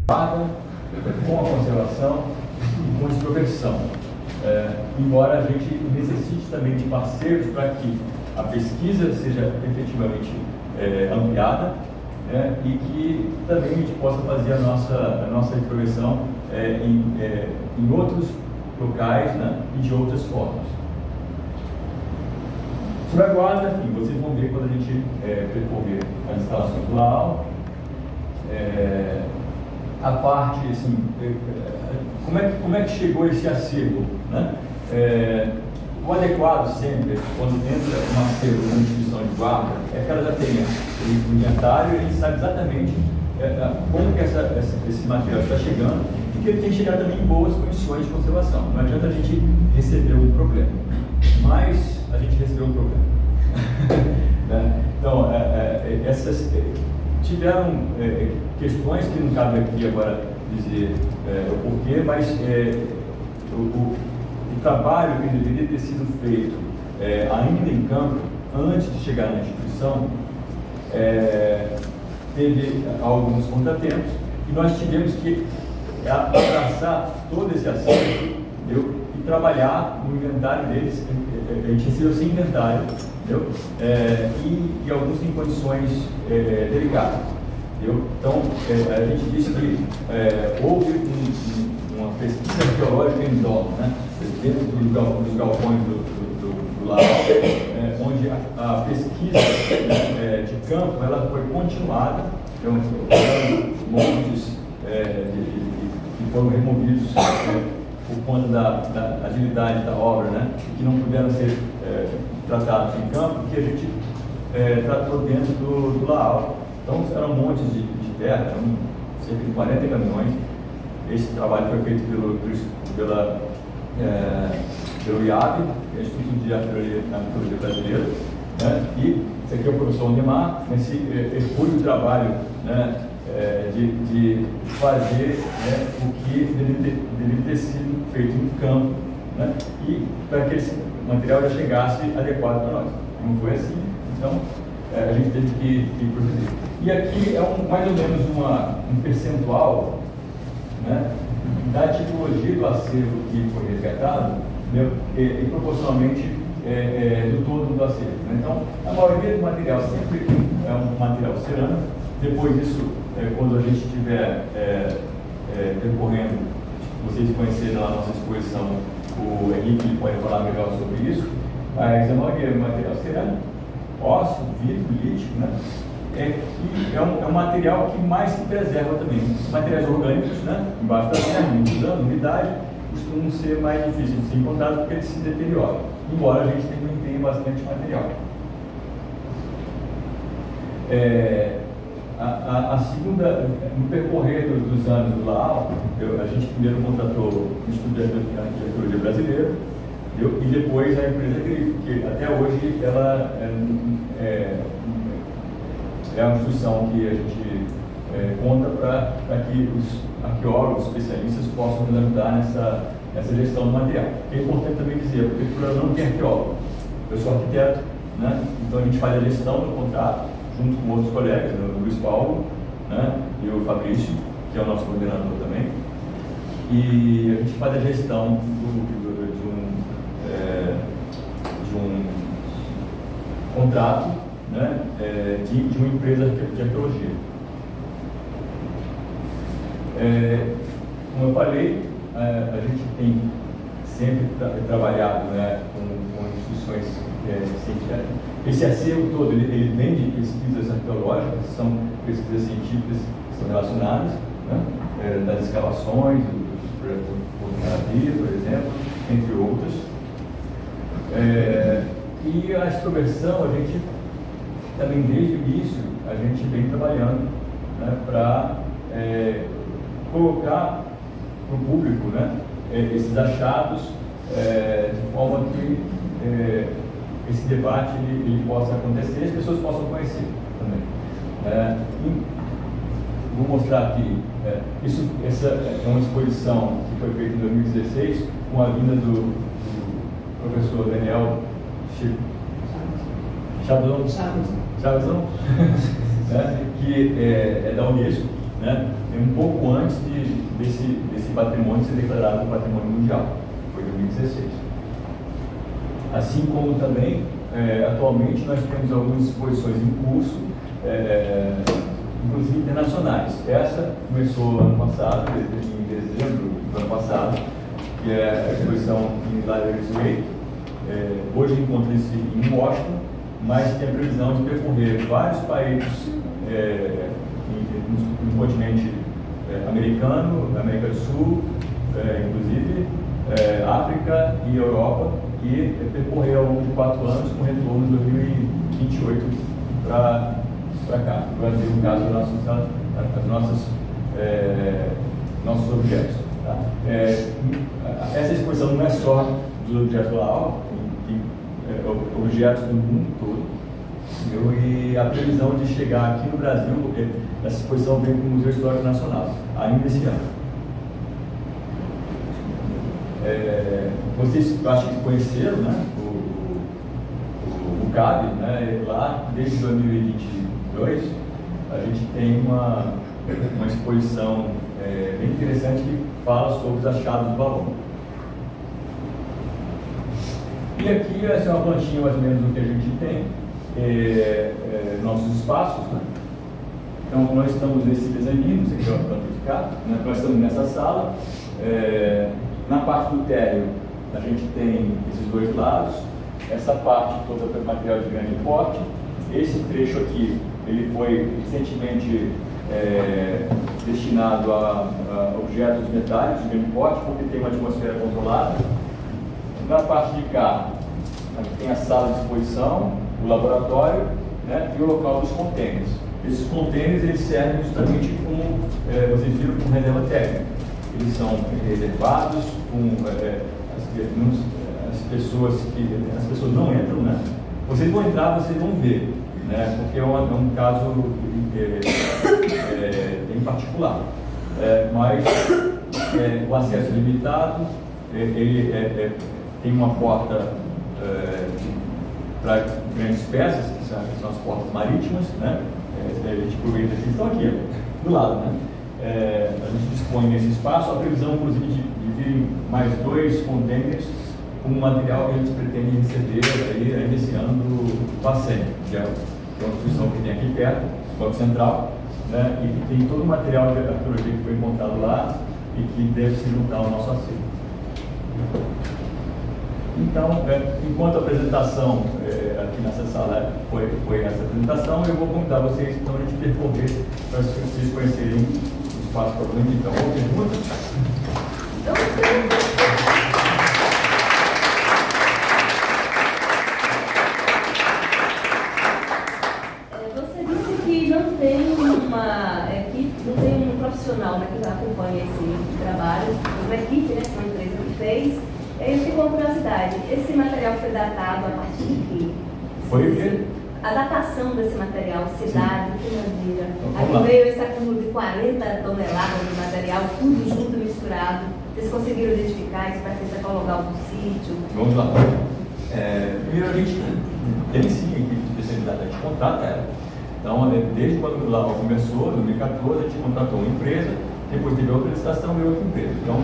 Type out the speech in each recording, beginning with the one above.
com a conservação e com a extroversão. Embora a gente necessite também de parceiros para que a pesquisa seja efetivamente ampliada, e que também a gente possa fazer a nossa extroversão em outros locais, né, e de outras formas. Sobre a guarda, enfim, vocês vão ver quando a gente percorrer as instalações do LAO. A parte, assim, como é que chegou esse acervo, né? O adequado sempre, quando entra um acervo de uma instituição de guarda, é que ela já tenha o inventário e a gente sabe exatamente como que esse material está chegando e que ele tem que chegar também em boas condições de conservação. Não adianta a gente receber um problema, mas a gente recebeu um problema. Né? Então, tiveram questões que não cabe aqui agora dizer o porquê, mas o trabalho que deveria ter sido feito ainda em campo, antes de chegar na instituição, teve alguns contratempos e nós tivemos que abraçar todo esse acervo e trabalhar no inventário deles. A gente recebeu sem inventário, entendeu? E alguns em condições delicadas. Entendeu? Então, a gente disse que houve uma pesquisa arqueológica em dolo, né? Dentro dos galpões do LAO, onde a pesquisa de campo ela foi continuada, então, montes que foram removidos por conta da agilidade da obra, né? Que não puderam ser tratados em campo, que a gente tratou dentro do LAO. Então, eram montes de terra, eram cerca de 40 caminhões. Esse trabalho foi feito pelo IAB, que é o Instituto de Arqueologia Brasileira, né? E esse aqui é o professor Neymar, nesse hercúleo trabalho, né, de fazer, né, o que deveria ter sido feito em campo, né? E para que esse material já chegasse adequado para nós. Não foi assim, então a gente teve que proceder. E aqui é mais ou menos um percentual, né, da tipologia do acervo que foi resgatado, entendeu? E proporcionalmente do todo do acervo, né? Então, a maioria do material sempre é um material cerâmico. Depois disso, quando a gente estiver percorrendo, vocês conhecerem na nossa exposição, o Henrique pode falar melhor sobre isso, mas a maioria é material cerâmico, ósseo, vidro, lítico, né? É um material que mais se preserva também. Materiais orgânicos, né, embaixo da terra, mudando, umidade, costumam ser mais difíceis de ser encontrados porque eles se deterioram, embora a gente tenha bastante material. A segunda, no percorrer dos anos do LAO, a gente primeiro contratou o Instituto de Arqueologia Brasileira, e depois a empresa Grifo, que até hoje ela é uma instituição que a gente conta para que os arqueólogos, especialistas possam nos ajudar nessa gestão do material. É importante também dizer, a prefeitura não tem arqueólogo, eu sou arquiteto, né? Então a gente faz a gestão do contrato junto com outros colegas, o Luiz Paulo, né, e o Fabrício, que é o nosso coordenador também, e a gente faz a gestão de um contrato, né, de uma empresa de arqueologia. Como eu falei, a gente tem sempre trabalhado, né, com instituições científicas. Esse acervo todo, ele vem de pesquisas arqueológicas, são pesquisas científicas que são relacionadas, né, das escavações, do navio, por exemplo, entre outras. E a extroversão, a gente também desde o início, a gente vem trabalhando, né, para colocar para o público, né, esses achados, de forma que esse debate ele possa acontecer e as pessoas possam conhecer também. Vou mostrar aqui, essa é uma exposição que foi feita em 2016 com a vinda do professor Daniel Chavzon, né, que é da Unesco, né, um pouco antes desse patrimônio ser declarado patrimônio mundial, foi em 2016. Assim como também, atualmente, nós temos algumas exposições em curso, inclusive internacionais. Essa começou ano passado, em dezembro do ano passado, que é a exposição em Libraries Way. Hoje encontra-se em Washington, mas tem a previsão de percorrer vários países no continente americano, América do Sul, inclusive África e Europa, e percorrer ao longo de 4 anos, com retorno em 2028 para cá. O Brasil, no caso, nossos objetos. Tá? Essa exposição não é só dos objetos do AAL, tem objetos do mundo todo. E a previsão de chegar aqui no Brasil, essa exposição vem para o Museu Histórico Nacional, ainda esse ano. Vocês, acho que conheceram, né, o CAB, né, lá desde 2022, a gente tem uma exposição bem interessante que fala sobre os achados do balão. E aqui essa é uma plantinha mais ou menos do que a gente tem, nossos espaços, né? Então nós estamos nesse mezanino, isso aqui é uma planta de cá, né? Nós estamos nessa sala, na parte do térreo a gente tem esses dois lados, essa parte toda é material de grande porte, esse trecho aqui ele foi recentemente destinado a objetos metálicos de grande porte, porque tem uma atmosfera controlada. Na parte de cá, aqui tem a sala de exposição, o laboratório, né, e o local dos contêineres. Esses contêineres eles servem justamente como, vocês viram, como reserva técnica. Eles são reservados com as pessoas não entram, né? Vocês vão entrar, vocês vão ver, né? Porque é um caso em particular. Mas o acesso é limitado, ele tem uma porta para grandes peças, que são as portas marítimas, né? A gente aproveita aqui, estão aqui, do lado, né? A gente dispõe nesse espaço, a previsão, inclusive, de vir mais 2 contêineres com o material que a gente pretende receber aí, ainda esse ano do PACEM, que é uma instituição que tem aqui perto, o Banco Central, né? E que tem todo o material de arqueologia que foi encontrado lá e que deve se juntar ao nosso acervo. Então, enquanto a apresentação aqui nessa sala foi essa apresentação, eu vou convidar vocês então a gente percorrer para vocês conhecerem o espaço propriamente. Então, alguma pergunta? Você disse que não tem uma equipe, não tem um profissional, né, que acompanha esse trabalho, uma equipe, né, uma empresa que fez. Eu fico com curiosidade, esse material foi datado a partir de quê? Foi o quê? A datação desse material, cidade, que maneira. Então, aqui veio esse acúmulo de 40 toneladas de material, tudo junto, misturado. Vocês conseguiram identificar isso, pertence a qual lugar do sítio? Vamos lá. Primeiro, a gente tem sim a equipe especializada, a gente contrata ela. Então, desde quando o Laval começou, em 2014, a gente contratou uma empresa, depois teve outra licitação e outra empresa. Então,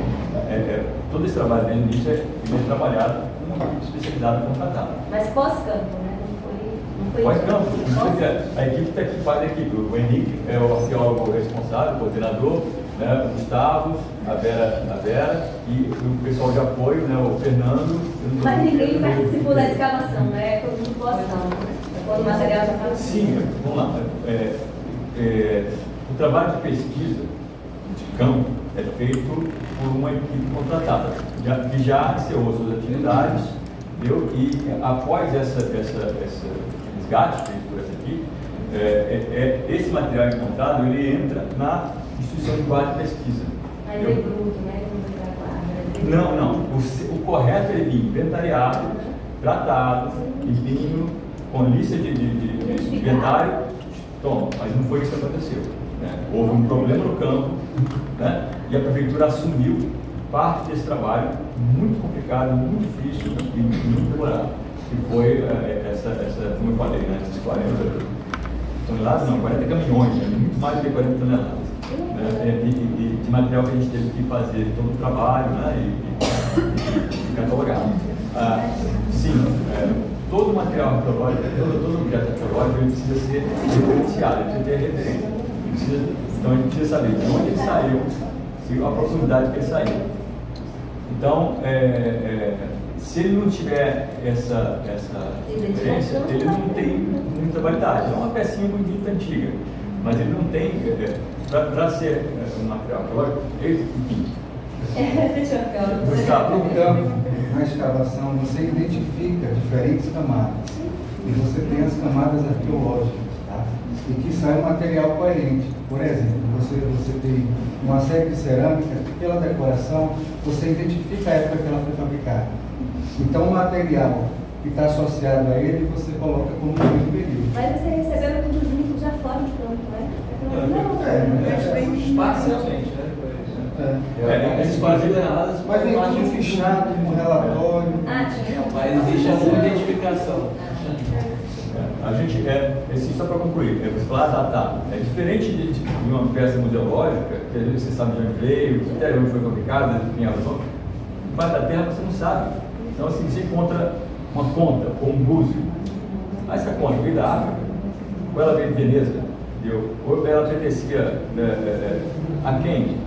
todo esse trabalho desde o início é trabalhado com uma equipe especializada contratada. Mas pós-campo, né? Não foi Pós-campo. A equipe está aqui, faz a equipe. O Henrique é o arqueólogo responsável, coordenador, né? O Gustavo, a Vera e o pessoal de apoio, né? O Fernando. Mas ninguém participou da escavação, né? Foi tudo pós-campo. Quando o material já estava. Sim, vamos lá. O trabalho de pesquisa de campo é feito por uma equipe contratada, que já encerrou suas atividades, e após esse resgate feito por essa equipe, esse material encontrado, ele entra na instituição de guarda de pesquisa. Mas é bruto, né? Não. O correto é ele vir inventariado, tratado, limpinho, com lista de inventário, toma, mas não foi isso que aconteceu. Houve um problema no campo, né? E a prefeitura assumiu parte desse trabalho muito complicado, muito difícil e muito demorado, que foi como eu falei, né? Esses 40 toneladas, não, 40 caminhões, muito mais do que 40 toneladas. de material que a gente teve que fazer todo o trabalho, né, e catalogar. Sim, todo material arqueológico, todo objeto arqueológico, ele precisa ser referenciado, ele precisa ter referência. Então a gente precisa saber de onde ele saiu, a profundidade que ele saiu. Então, se ele não tiver essa referência, ele não tem muita validade. É uma pecinha bonita antiga, mas ele não tem, para ser um material arqueológico, enfim. Gustavo, na escavação você identifica diferentes camadas e você tem as camadas arqueológicas, tá? E que sai um material coerente. Por exemplo, você tem uma série de cerâmicas que pela decoração você identifica a época que ela foi fabricada. Então o material que está associado a ele você coloca como um período. Mas você recebeu tudo junto já fora de campo, né? Parcialmente, né? Esses quadrilhados, mas vem tudo fichado no relatório. Mas existe alguma identificação. A gente, só para concluir, você fala datar. É diferente de uma peça museológica, que às vezes você sabe de onde veio, até onde foi fabricada, quem é o nome. Debaixo da terra você não sabe. Então, assim, você encontra uma conta ou um búzio. Essa conta veio da África, ou ela veio de Veneza, ou ela pertencia a quem?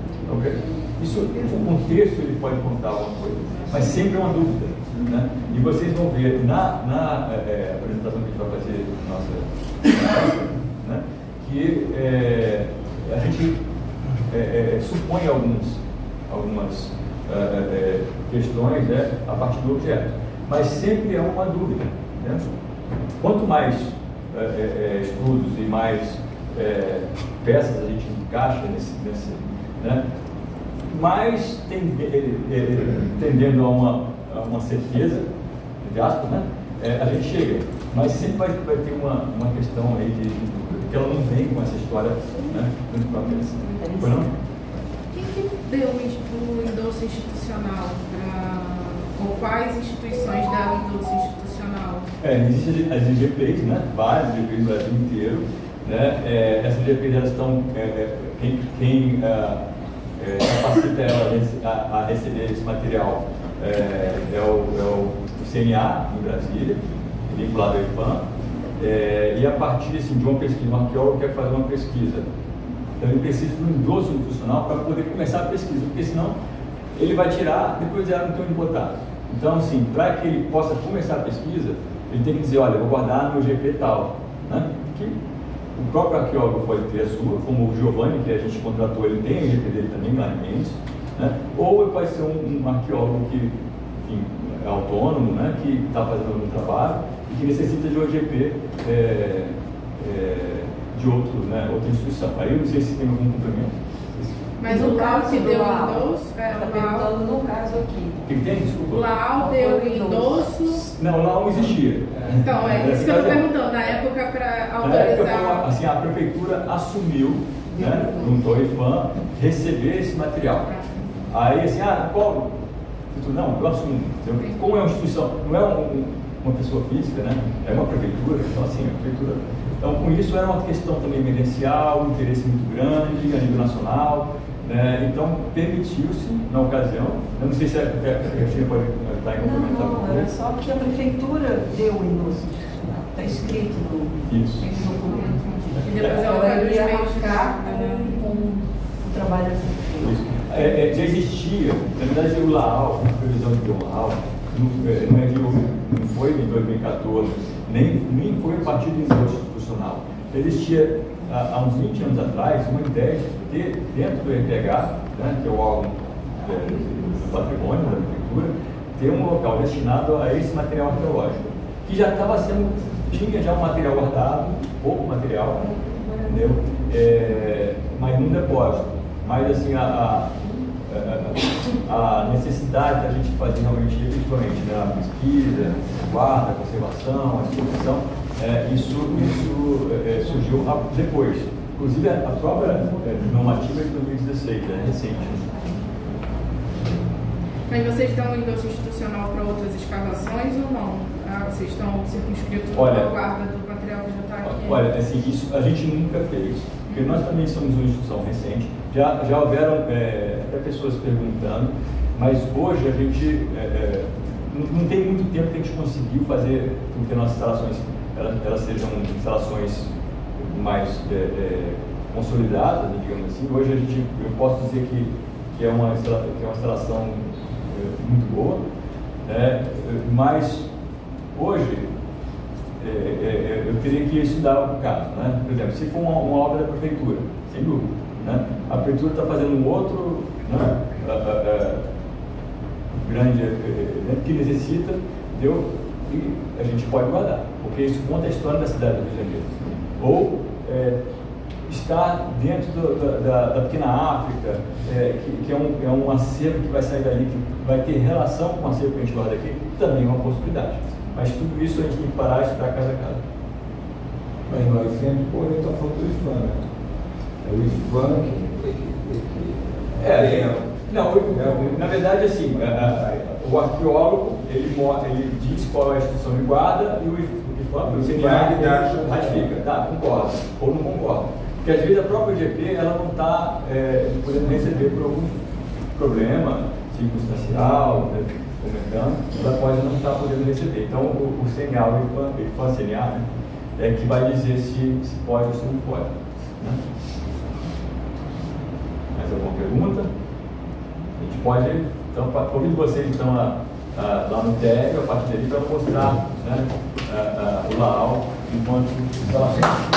Isso, o contexto ele pode contar alguma coisa, mas sempre é uma dúvida, né? E vocês vão ver na apresentação que a gente vai fazer nossa, né, que a gente supõe algumas questões, né, a partir do objeto, mas sempre é uma dúvida, né? Quanto mais estudos e mais peças a gente encaixa nesse né, mais tendendo a uma certeza, entre aspas, né, a gente chega, mas sempre vai ter uma questão aí de que ela não vem com essa história, né, muito para a peça. Foi não? Quem que deu o endosso institucional ou quais instituições deram o endosso institucional? Existem as IGPs, né, várias IGPs no Brasil inteiro, né, essas IGPs elas estão, quem capacita ela a receber esse material é o CNA em Brasília, vinculado ao IPAM, e a partir assim, de uma pesquisa, um arqueólogo quer fazer uma pesquisa, então ele precisa de um endosso institucional para poder começar a pesquisa, porque senão ele vai tirar, depois ela não tem onde botar. Então, assim, para que ele possa começar a pesquisa, ele tem que dizer, olha, eu vou guardar no IGP tal, né? Que o próprio arqueólogo pode ter a sua, como o Giovanni, que a gente contratou, ele tem a IGP dele também, lá em Mendes, né? Ou ele pode ser um arqueólogo que, enfim, é autônomo, né? Que está fazendo algum trabalho e que necessita de um IGP de outra instituição. Aí eu não sei se tem algum complemento. Mas o LAU que deu o endosso? Está perguntando no caso aqui. O que tem? Desculpa. O LAU deu o endosso? Não, lá não existia. Então, é isso que eu estou perguntando. Na época, para autorizar... Assim, a prefeitura assumiu, né, junto ao IPAM, receber esse material. Aí, assim, qual? Não, eu assumo. Como é uma instituição, não é uma pessoa física, né? É uma prefeitura, então assim, a prefeitura... Então, com isso, era uma questão também emergencial, um interesse muito grande a nível nacional, né? Então, permitiu-se, na ocasião, eu não sei se a Cristina pode estar em complementar. Não, era só que a prefeitura deu o endosso institucional, está escrito no documento. E depois ela ia arcar com o trabalho assim. Já existia, na verdade, o LAAU, a previsão de um LAAU, não foi em 2014, nem foi a partir do endosso institucional. Existia, há uns 20 anos atrás, uma ideia de ter, dentro do RPH, né, que é o órgão do patrimônio da prefeitura, ter um local destinado a esse material arqueológico, que já estava sendo, tinha já um material guardado, pouco material, entendeu? Mas num depósito. Mas assim, a necessidade da gente fazer realmente, efetivamente, né, a pesquisa, a guarda, a conservação, a exposição, isso surgiu depois. Inclusive, a própria normativa de 2016, recente. Mas vocês dão um endosso institucional para outras escavações ou não? Vocês estão circunscritos à guarda do material que já está aqui? Olha, assim, isso a gente nunca fez, porque nós também somos uma instituição recente, já houveram até pessoas perguntando, mas hoje a gente não tem muito tempo que a gente conseguiu fazer com que nossas instalações elas sejam instalações mais consolidadas, digamos assim. Hoje eu posso dizer que é uma instalação muito boa, mas hoje eu teria que estudar o caso, né? Por exemplo, se for uma obra da prefeitura, sem dúvida, né? A prefeitura está fazendo um outro, né? Grande, que necessita, e a gente pode guardar, porque isso conta a história da cidade do Rio de Janeiro. Ou está dentro da pequena África, que é um acervo que vai sair dali, que vai ter relação com o acervo que a gente guarda aqui, também é uma possibilidade. Mas tudo isso a gente tem que parar e estudar casa a casa. Mas nós sempre, porém, estamos falando do IFAM, né? É o IFAM que... na verdade, assim, o arqueólogo, ele diz qual é a instituição de guarda e o IFAM, o CNA, ratifica, tá, concorda ou não concorda. Porque às vezes a própria IGP, ela não está podendo receber por algum problema circunstancial, comentando, ela pode não estar podendo receber. Então, o CNA, o IFAM-CNA, né, é que vai dizer se pode ou se não pode. Né? Mais alguma pergunta? A gente pode, então, convido vocês então lá no TEG, a partir dali, para mostrar, né, o layout enquanto instalação.